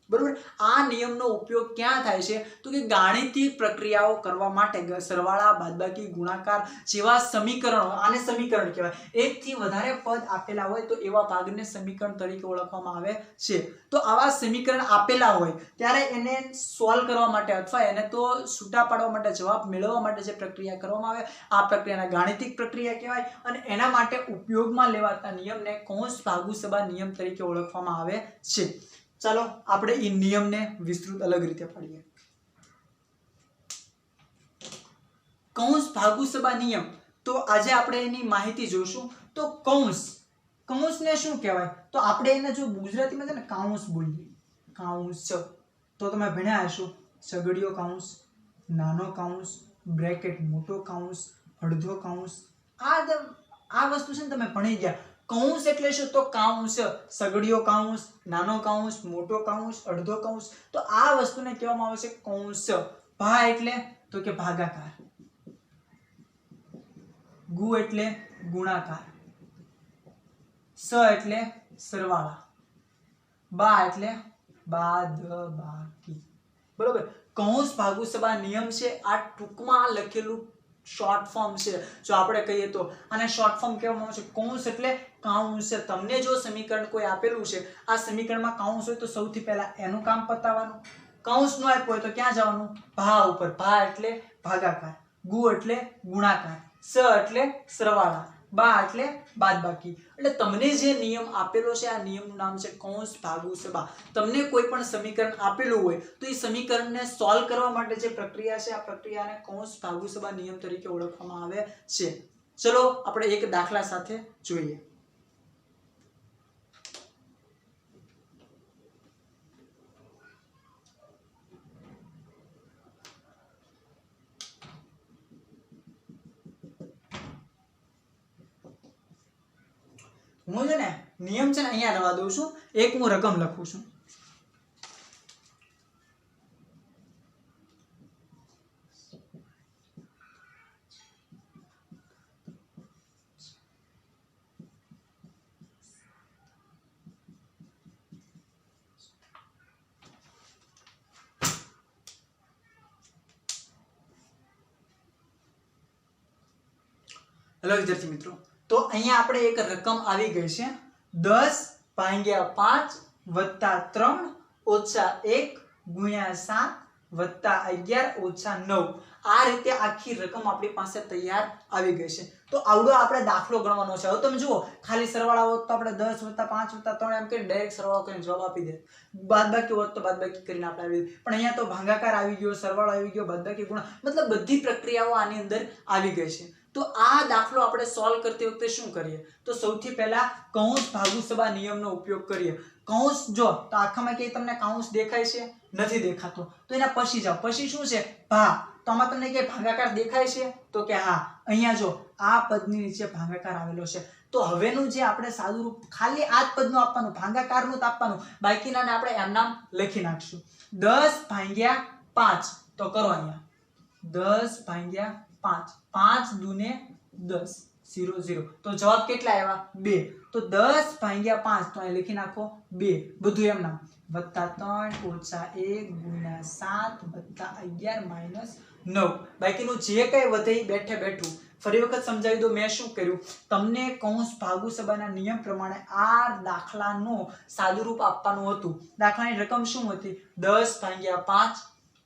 બરોબર. આ નિયમનો ઉપયોગ ક્યાં થાય છે તો કે ગાણિતિક પ્રક્રિયાઓ કરવા માટે સરવાળા, બાદબાકી, ગુણાકાર જેવા સમીકરણો, આને સમીકરણ કહેવાય. એકથી વધારે પદ આપેલા હોય તો એવા ભાગને સમીકરણ તરીકે ઓળખવામાં આવે છે. તો આવા સમીકરણ આપેલા હોય ત્યારે એને સોલ્વ કરવા માટે અથવા એને તો છૂટા પાડવા માટે, જવાબ મેળવવા માટે જે પ્રક્રિયા કરવામાં આવે આ પ્રક્રિયાને ગાણિતિક પ્રક્રિયા કહેવાય. અને એના માટે ઉપયોગમાં લેવાતા નિયમને કૌંસ ભાગુસભા નિયમ તરીકે ઓળખવામાં આવે છે. ચાલો આપણે એ નિયમને વિસ્તૃત અલગ રીતે પढ़ીએ. કૌંસ ભાગુસભા નિયમ. તો આજે આપણે એની માહિતી જોશું. તો કૌંસને શું કહેવાય તો આપણે એને જો ગુજરાતીમાં છે ને કાઉન્સ બોલીએ, કાઉન્સ. તો તમે ભણ્યા હશો સગડીયો કાઉન્સ, નાનો કાઉન્સ, બ્રેકેટ મોટો કાઉન્સ, અડધો કાઉન્સ. આ વસ્તુ છે ને તમે ભણી ગયા. કૌંસ એટલે શું તો કાઉન્સ, સગડીયો કાઉન્સ, નાનો કાઉન્સ, મોટો કાઉન્સ, અડધો કાઉન્સ. તો આ વસ્તુને કહેવામાં આવે છે કૌંસ. ભા એટલે તો કે ભાગાકાર, ગુ એટલે ગુણાકાર, સ એટલે સરવાળા, બા એટલે બાદબાકી. બરોબર. કૌંસ ભાગુસભા નિયમ છે આ ટૂંકમાં લખેલું શોર્ટ ફોર્મ છે. જો આપણે કહીએ તો આને શોર્ટ ફોર્મ કહેવામાં આવે છે. કૌંસ એટલે કાઉન્સ. તમને જો સમીકરણ કોઈ આપેલું છે, આ સમીકરણમાં કાઉન્સ હોય તો સૌથી પહેલા એનું કામ પતાવવાનું. કાઉન્સ નો આપ્યું હોય તો ક્યાં જવાનું ભા ઉપર. ભા એટલે ભાગાકાર, ગુ એટલે ગુણાકાર, સ એટલે સરવાળા, બા એટલે બાદબાકી. એટલે તમને જે નિયમ આપેલો છે આ નિયમનું નામ છે કૌંસ ભાગુસભા. તમને કોઈ પણ સમીકરણ આપેલું હોય તો એ સમીકરણને સોલ્વ કરવા માટે જે પ્રક્રિયા છે આ પ્રક્રિયાને કૌંસ ભાગુસભા નિયમ તરીકે ઓળખવામાં આવે છે. ચલો આપણે એક દાખલા સાથે જોઈએ. હું છે ને નિયમ છે ને અહીંયા લખવા દઉં છું. એક હું રકમ લખું છું. હેલો વિદ્યાર્થી મિત્રો, તો અહીંયા આપણે એક રકમ આવી ગઈ છે 10/5 + 3 - 1 × 7 + 11 - 9. આ રીતે આખી રકમ આપણી પાસે તૈયાર આવી ગઈ છે. તો આવડો આપણે દાખલો ગણવાનો છે. હવે તમે જુઓ ખાલી સરવાળા હોત તો આપણે 10 + 5 + 3 એમ કરીને ડાયરેક્ટ સરવાળો કરીને જવાબ આપી દે. બાદબાકી હોત તો બાદબાકી કરીને આપણે આવી દે. પણ અહીંયા તો ભાગાકાર આવી ગયો, સરવાળો આવી ગયો, બાદબાકી ગુણા, મતલબ બધી પ્રક્રિયાઓ આની અંદર આવી ગઈ છે. તો આ દાખલો આપણે સોલ્વ કરતી વખતે શું કરીએ તો સૌથી પહેલા કૌંસ ભાગુસભા નિયમનો ઉપયોગ કરીએ. કૌંસ જો તો આખામાં કે તમને કૌંસ દેખાય છે? નથી દેખાતો. તો એના પછી જાઓ. પછી શું છે ભા. તો આમાં તમને કે ભાગાકાર દેખાય છે તો કે હા. અહીંયા જો આ પદની નીચે ભાગાકાર આવેલો છે. તો હવેનું જે આપણે સાદું રૂપ ખાલી આ જ પદનું આપવાનું, ભાગાકારનું જ આપવાનું, બાકીનાને આપણે એમ નામ લખી નાખશું. 10/5 તો કરો અહીંયા 10/5 5 દુને 10 0 0. તો જવાબ કેટલા આવ્યા 2. તો 10/5 તો અહીં લખી નાખો 2. બધું એમ નામ +3 - 1 × 7 + 11 - 9. બાકીનું જે કઈ વધે એ બેઠે બેઠું. ફરી વખત સમજાવી દો મેં શું કર્યું. તમને કૌંસ ભાગુસભાના નિયમ પ્રમાણે આ દાખલાનું સાદું રૂપ આપવાનું હતું. દાખલાની રકમ શું હતી 10/5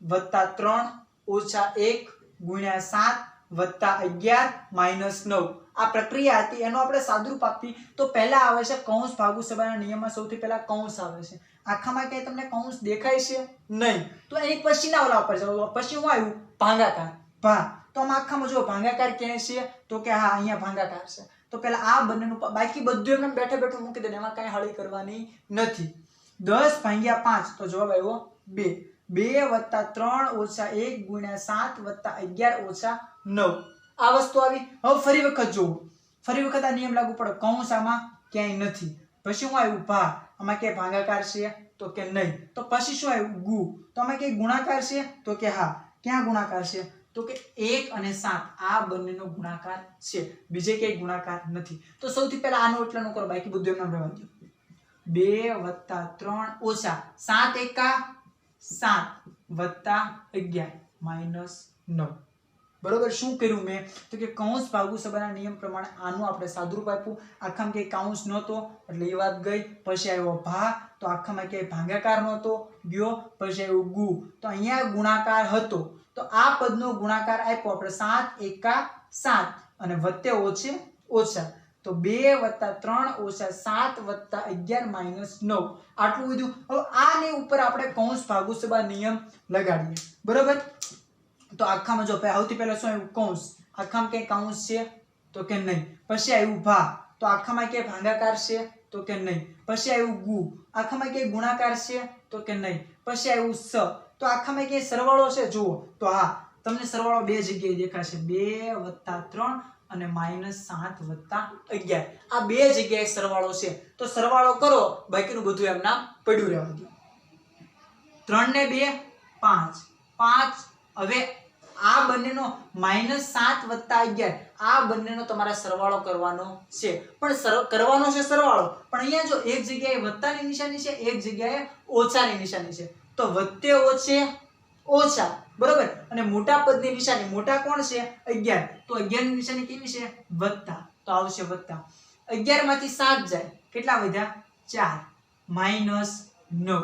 + 3 - 1 × 7 + 11 - 9. આ પ્રક્રિયા હતી. એનો આપણે સાદુરૂપ આપી તો પહેલા આવે છે કૌંસ ભાગુસભાના નિયમમાં સૌથી પહેલા કૌંસ આવે છે. આખામાં ક્યાંય તમને કૌંસ દેખાય છે નહીં. તો અહીં પછીના ઓલા ઉપર જાવ. પછી શું આવ્યું ભાગાકાર. ભા. તો આમાં આખામાં જો ભાગાકાર ક્યાંય છે તો કે હા અહીંયા ભાગાકાર છે. તો પહેલા આ બંનેનું બાકી બધું એમને બેઠે બેઠું મૂકી દે. એમાં કાંઈ હળી કરવાની નથી. 10/5 તો જવાબ આવ્યો 2. 2 + 3 - 1 × 7 + 11 - 9. આ વસ્તુ આવી. હવે ફરી વખત જોવો. ફરી વખત આ નિયમ લાગુ પડે. કૌંસ આમાં ક્યાંય નથી. પછી શું આવ્યું ભા. આમાં ક્યાંય ભાગાકાર છે તો કે નહીં. તો પછી શું આવ્યું ગુ. તો આમાં ક્યાંય ગુણાકાર છે તો કે હા. ક્યાં ગુણાકાર છે તો કે 1 અને 7 આ બંનેનો ગુણાકાર છે. બીજે ક્યાંય ગુણાકાર નથી. તો સૌથી પહેલા આનો એટલાનો કરો, બાકી બધું એમને રહેવા દો. 2 + 3 ઓછા 7 એકા 7 વત્તા 11 માઈનસ 9. બરોબર. શું કર્યું મેં તો કે કૌંસ ભાગુ સભાના નિયમ પ્રમાણે આનું આપણે સાદુરૂપ આપ્યું. આખામાં કે કૌંસ નહોતો એટલે એ વાત ગઈ. પછી આવ્યો ભા તો આખામાં કે ભાગાકાર નહોતો ગયો. પછી આવ્યું ગુ તો અહીંયા ગુણાકાર હતો તો આ પદનો ગુણાકાર આપ્યો આપણે 7 એકા 7 અને વત્તે ઓછે ઓછા તો 2 + 3 ઓછા 7 + 11 માઈનસ 9 આટલું બધું. હવે આની ઉપર આપણે કૌંસ ભાગુ સભા નિયમ લગાડીએ. બરોબર. તો આખામાં જો સૌથી પહેલા શું આવ્યું કૌંસ. આખામાં કઈ કૌંસ છે તો કે નહીં. પછી આવ્યું ભા તો આખામાં કે ભાગાકાર છે તો કે નહીં. પછી આવ્યું ગુ આખામાં કે ગુણાકાર છે તો કે નહીં. પછી આવ્યું સ તો આખામાં કે સરવાળો છે જુઓ તો હા તમને સરવાળો બે જગ્યાએ દેખાશે 2 + 3 અને -7 + 11 આ બે જગ્યાએ સરવાળો છે તો સરવાળો કરો બાકીનું બધું એમ નામ પડ્યું રહેવા દો. 3 ને 2 5 5 હવે આ બંનેનો -7 + 11 આ બંનેનો તમારે સરવાળો કરવાનો છે પણ કરવાનો છે સરવાળો પણ અહીંયા જો એક જગ્યાએ વત્તાની નિશાની છે એક જગ્યાએ ઓછાની નિશાની છે તો વત્તે ઓછે ઓછા બરોબર અને મોટા પદની નિશાની મોટા કોણ છે 11 તો 11 ની નિશાની કેવી છે વત્તા તો આવશે વત્તા 11 માંથી 7 જાય કેટલા વધ્યા 4 -9.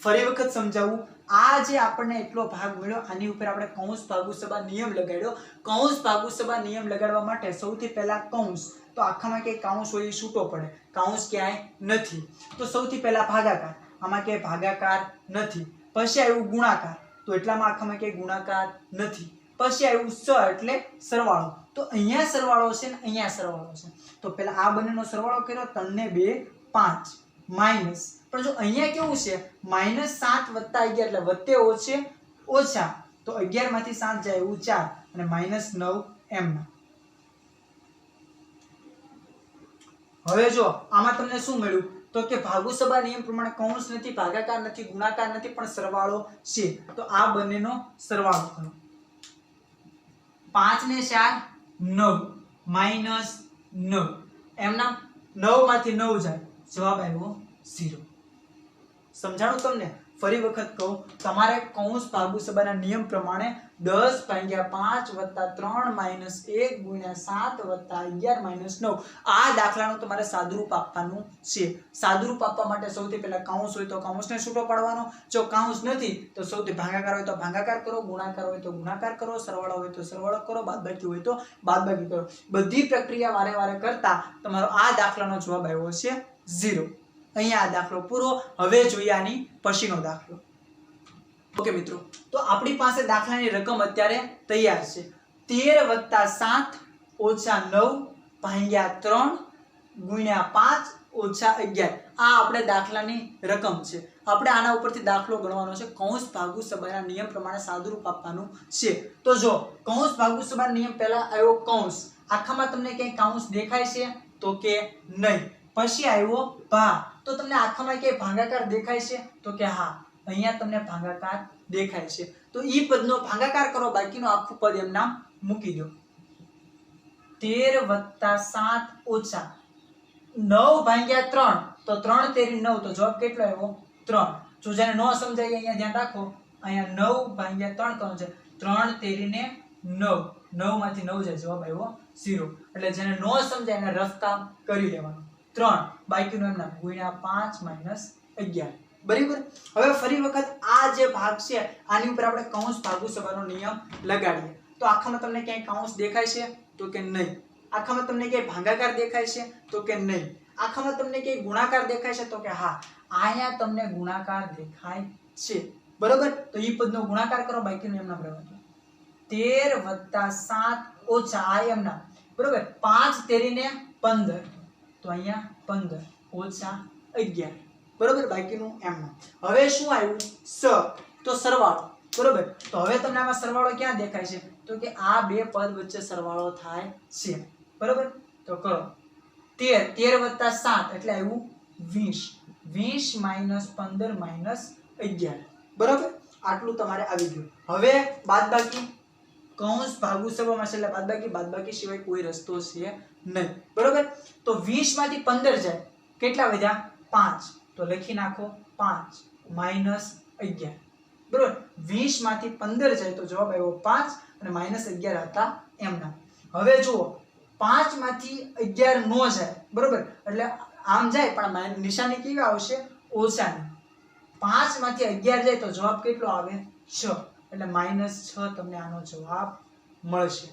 ફરી વખત સમજાવું આ જે આપણને એટલો ભાગ મળ્યો આની ઉપર આપણે કૌંસ ભાગુ સભા નિયમ લગાડ્યો. કૌંસ ભાગુ સભા નિયમ લગાડવા માટે સૌથી પહેલા કૌંસ તો આખામાં કે કૌંસ હોય એ છૂટો પડે કૌંસ ક્યાંય નથી તો સૌથી પહેલા ભાગાકાર આમાં કે ભાગાકાર નથી. પછી આવ્યું ગુણાકાર તો એટલામાં આખામાં કે ગુણાકાર નથી. પછી આવ્યું સ એટલે સરવાળો તો અહીંયા સરવાળો છે ને અહીંયા સરવાળો છે તો પહેલા આ બંનેનો સરવાળો કર્યો 3 ને 2 5 માઈનસ પણ જો અહીંયા કેવું છે -7 + 11 એટલે વત્તે ઓછે ઓછા તો 11 માંથી 7 જાય એવું 4 અને -9 એમ. હવે જો આમાં તમને શું મળ્યું તો કે ભાગુ સભા નિયમ પ્રમાણે કૌંસ નથી ભાગાકાર નથી ગુણાકાર નથી પણ સરવાળો છે તો આ બંનેનો સરવાળો કરો 5 ને 4 9 -9 એમના 9 માંથી 9 જાય જવાબ આવ્યો 0. સમજાણું તમને. ફરી વખત કહું તમારે કૌંસ ભાગુ સભાના નિયમ પ્રમાણે 10/5 + 3 - 1 × 7 + 11 - 9 આ દાખલાનું તમારે સાદુરૂપ આપવાનું છે. સાદુરૂપ આપવા માટે સૌથી પહેલા કૌંસ હોય તો કૌંસને છૂટો પાડવાનો જો કૌંસ નથી તો સૌથી ભાગાકાર હોય તો ભાગાકાર કરો ગુણાકાર હોય તો ગુણાકાર કરો સરવાળો હોય તો સરવાળો કરો બાદબાકી હોય તો બાદબાકી કરો. બધી પ્રક્રિયા વારે વારે કરતા તમારો આ દાખલાનો જવાબ આવ્યો છે 0. અહીંયા આ દાખલો પૂરો. હવે જોઈએ આની પછીનો દાખલો. ઓકે મિત્રો તો આપણી પાસે દાખલાની રકમ અત્યારે તૈયાર છે 13 + 7 ઓછા 9 ભાગ્યા 3 ગુણ્યા 5 ઓછા 11 આ આપણે દાખલાની રકમ છે. આપણે આના ઉપરથી દાખલો ગણવાનો છે. કૌંસ ભાગુ સભાના નિયમ પ્રમાણે સાદુરૂપ આપવાનું છે. તો જો કૌંસ ભાગુ સભાના નિયમ પહેલા આવ્યો કૌંસ આખામાં તમને ક્યાંય કૌંસ દેખાય છે તો કે નહીં. પછી આવ્યો ભા તો તમને આખામાં ક્યાંય ભાગાકાર દેખાય છે તો કે હા અહીંયા તમને ભાગાકાર દેખાય છે તો ઈ પદનો ભાગાકાર કરો બાકીનો આખું પદ એમ નામ મૂકી દો. 13 + 7 ઓછા 9 ભાગ્યા 3 તો 3 તેરી 9 તો જવાબ કેટલો આવ્યો 3. જો જેને ન સમજાય અહીંયા ધ્યાન રાખો અહીંયા 9 ભાગ્યા 3 કોણ છે 3 તેરી ને 9 9 માંથી 9 જાય જવાબ આવ્યો 0. એટલે જેને ન સમજાય એને રફ કામ કરી લેવાનું 3 બાકીનું એમ નામ ગુણ્યા 5 - 11 બરાબર. હવે ફરી વખત આ જે ભાગ છે આની ઉપર આપણે કૌંસ ભાગુ સભાનો નિયમ લગાડીએ તો આખામાં તમને ક્યાંય કૌંસ દેખાય છે તો કે નહીં. આખામાં તમને ક્યાંય ભાગાકાર દેખાય છે તો કે નહીં. આખામાં તમને ક્યાંય ગુણાકાર દેખાય છે તો કે હા અહીંયા તમને ગુણાકાર દેખાય છે બરોબર. તો ઈ પદનો ગુણાકાર કરો બાકીનું એમ નામ રહેવા દો 13 + 7 ઓછા આ એમ નામ બરોબર 5 તેરી ને 15 તો અહીંયા 15 ઓછા 11 બરોબર બાકીનું એમ નામ. હવે શું આવ્યું સ તો સરવાળો બરોબર. તો હવે તમને આમાં સરવાળો ક્યાં દેખાય છે તો કે આ બે પદ વચ્ચે સરવાળો થાય છે બરોબર. તો કરો 13 + 7 એટલે આવ્યું 20 20 - 15 - 11 બરોબર. આટલું તમારે આવી ગયું. હવે બાદબાકી કૌંસ ભાગુ સભામાં છે એટલે બાદબાકી સિવાય કોઈ રસ્તો છે નહીં બરોબર. તો 20 માંથી 15 જાય કેટલા વધ્યા 5 તો લખી નાખો 5 માઇનસ 11 બરોબર 20 માંથી 15 જાય તો જવાબ આવ્યો 5 અને માઇનસ 11 હતા એમના હવે જુઓ 5 માંથી 11 નો જાય બરોબર એટલે આમ જાય પણ નિશાની કેવી આવશે ઓછાની 5 માંથી 11 જાય તો જવાબ કેટલો આવે 6 એટલે -6 તમને આનો જવાબ મળશે